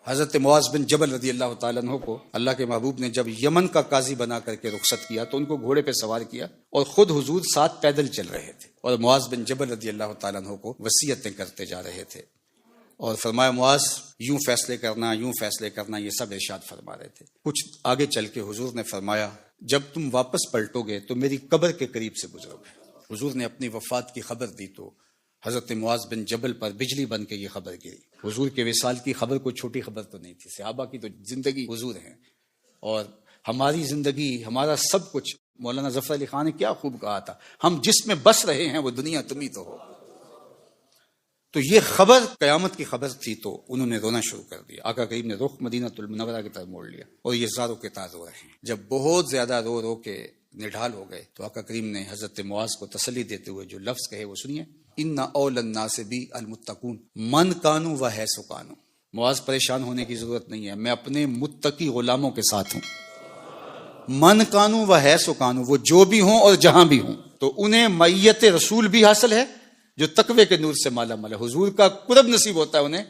حضرت معاذ بن جبل رضی اللہ تعالیٰ عنہ کو اللہ کے محبوب نے جب یمن کا قاضی بنا کر کے رخصت کیا تو ان کو گھوڑے پہ سوار کیا اور خود حضور ساتھ پیدل چل رہے تھے، اور معاذ بن جبل رضی اللہ تعالیٰ عنہ کو وصیتیں کرتے جا رہے تھے، اور فرمایا معاذ یوں فیصلے کرنا، یوں فیصلے کرنا، یہ سب ارشاد فرما رہے تھے۔ کچھ آگے چل کے حضور نے فرمایا جب تم واپس پلٹو گے تو میری قبر کے قریب سے گزرو گے۔ حضور نے اپنی وفات کی خبر دی تو حضرت معاذ بن جبل پر بجلی بن کے یہ خبر گری۔ حضور کے وصال کی خبر کوئی چھوٹی خبر تو نہیں تھی، صحابہ کی تو زندگی حضور ہیں، اور ہماری زندگی، ہمارا سب کچھ۔ مولانا ظفر علی خان نے کیا خوب کہا تھا، ہم جس میں بس رہے ہیں وہ دنیا تم ہی تو ہو۔ تو یہ خبر قیامت کی خبر تھی تو انہوں نے رونا شروع کر دیا۔ آقا کریم نے رخ مدینہ المنورہ کی طرف موڑ لیا اور یہ زاروں کے تار رو رہے ہیں۔ جب بہت زیادہ رو رو کے نڈھال ہو گئے تو آقا کریم نے حضرت معاذ کو تسلی دیتے ہوئے جو لفظ کہے وہ سنیے، ان اول الناس بی المتقون من کانوا و حیث کانوا۔ معاذ پریشان ہونے کی ضرورت نہیں ہے، میں اپنے متقی غلاموں کے ساتھ ہوں۔ من کانوا و حیث کانوا، وہ جو بھی ہوں اور جہاں بھی ہوں، تو انہیں معیت رسول بھی حاصل ہے جو تقوی کے نور سے مالا مال ہے۔ حضور کا قرب نصیب ہوتا ہے انہیں،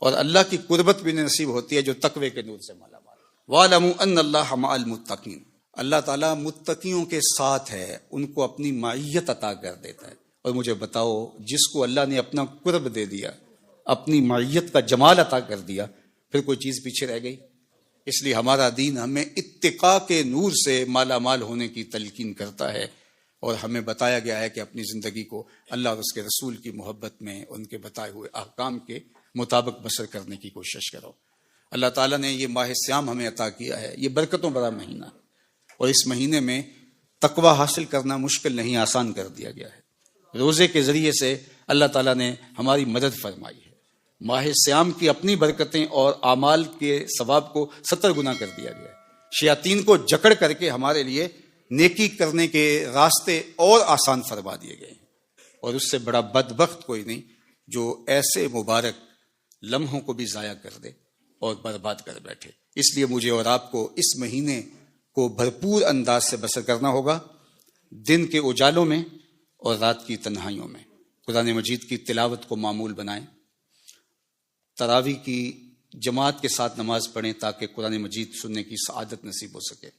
اور اللہ کی قربت بھی نصیب ہوتی ہے جو تقوی کے نور سے مالا مال ہے۔ وَاعْلَمُوا أَنَّ اللَّهَ مَعَ الْمُتَّقِينَ، اللہ تعالیٰ متقیوں کے ساتھ ہے، ان کو اپنی معیت عطا کر دیتا ہے۔ اور مجھے بتاؤ، جس کو اللہ نے اپنا قرب دے دیا، اپنی معیت کا جمال عطا کر دیا، پھر کوئی چیز پیچھے رہ گئی؟ اس لیے ہمارا دین ہمیں اتقاء کے نور سے مالا مال ہونے کی تلقین کرتا ہے، اور ہمیں بتایا گیا ہے کہ اپنی زندگی کو اللہ اور اس کے رسول کی محبت میں ان کے بتائے ہوئے احکام کے مطابق بسر کرنے کی کوشش کرو۔ اللہ تعالیٰ نے یہ ماہ سیام ہمیں عطا کیا ہے، یہ برکتوں بڑا مہینہ، اور اس مہینے میں تقوی حاصل کرنا مشکل نہیں، آسان کر دیا گیا ہے۔ روزے کے ذریعے سے اللہ تعالیٰ نے ہماری مدد فرمائی ہے۔ ماہ سیام کی اپنی برکتیں اور اعمال کے ثواب کو 70 گنا کر دیا گیا ہے۔ شیاطین کو جکڑ کر کے ہمارے لیے نیکی کرنے کے راستے اور آسان فرما دیے گئے ہیں، اور اس سے بڑا بدبخت کوئی نہیں جو ایسے مبارک لمحوں کو بھی ضائع کر دے اور برباد کر بیٹھے۔ اس لیے مجھے اور آپ کو اس مہینے کو بھرپور انداز سے بسر کرنا ہوگا، دن کے اجالوں میں اور رات کی تنہائیوں میں۔ قرآن مجید کی تلاوت کو معمول بنائیں، تراویح کی جماعت کے ساتھ نماز پڑھیں تاکہ قرآن مجید سننے کی سعادت نصیب ہو سکے۔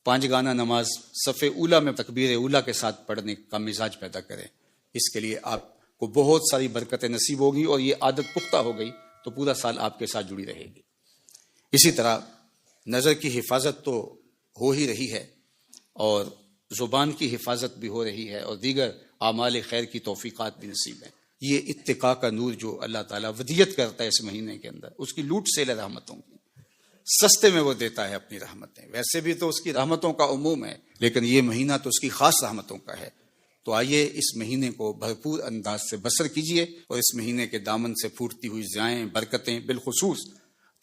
5 گانا نماز صف اولیٰ میں تکبیر اولیٰ کے ساتھ پڑھنے کا مزاج پیدا کریں۔ اس کے لیے آپ کو بہت ساری برکتیں نصیب ہوگی، اور یہ عادت پختہ ہو گئی تو پورا سال آپ کے ساتھ جڑی رہے گی۔ اسی طرح نظر کی حفاظت تو ہو ہی رہی ہے، اور زبان کی حفاظت بھی ہو رہی ہے، اور دیگر اعمال خیر کی توفیقات بھی نصیب ہیں۔ یہ اتقاء کا نور جو اللہ تعالیٰ ودیت کرتا ہے اس مہینے کے اندر، اس کی لوٹ سیل رحمتوں کی، سستے میں وہ دیتا ہے اپنی رحمتیں۔ ویسے بھی تو اس کی رحمتوں کا عموم ہے، لیکن یہ مہینہ تو اس کی خاص رحمتوں کا ہے۔ تو آئیے اس مہینے کو بھرپور انداز سے بسر کیجئے، اور اس مہینے کے دامن سے پھوٹتی ہوئی ضیائیں، برکتیں، بالخصوص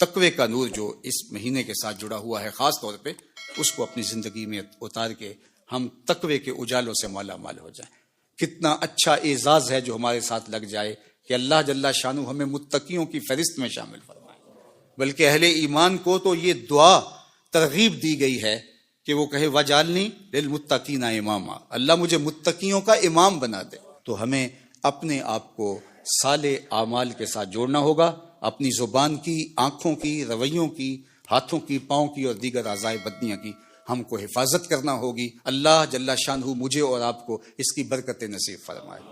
تقوی کا نور جو اس مہینے کے ساتھ جڑا ہوا ہے خاص طور پہ، اس کو اپنی زندگی میں اتار کے ہم تقوی کے اجالوں سے مالا مال ہو جائیں۔ کتنا اچھا اعزاز ہے جو ہمارے ساتھ لگ جائے کہ اللہ جل شانہ ہمیں متقیوں کی فہرست میں شامل فرمائے۔ بلکہ اہل ایمان کو تو یہ دعا ترغیب دی گئی ہے کہ وہ کہے وَجَعَلْنِي لِلْمُتَّقِينَ إِمَامًا، اللہ مجھے متقیوں کا امام بنا دے۔ تو ہمیں اپنے آپ کو صالح اعمال کے ساتھ جوڑنا ہوگا، اپنی زبان کی، آنکھوں کی، رویوں کی، ہاتھوں کی، پاؤں کی اور دیگر اعضاء بدنیہ کی ہم کو حفاظت کرنا ہوگی۔ اللہ جل شانہ مجھے اور آپ کو اس کی برکت نصیب فرمائے۔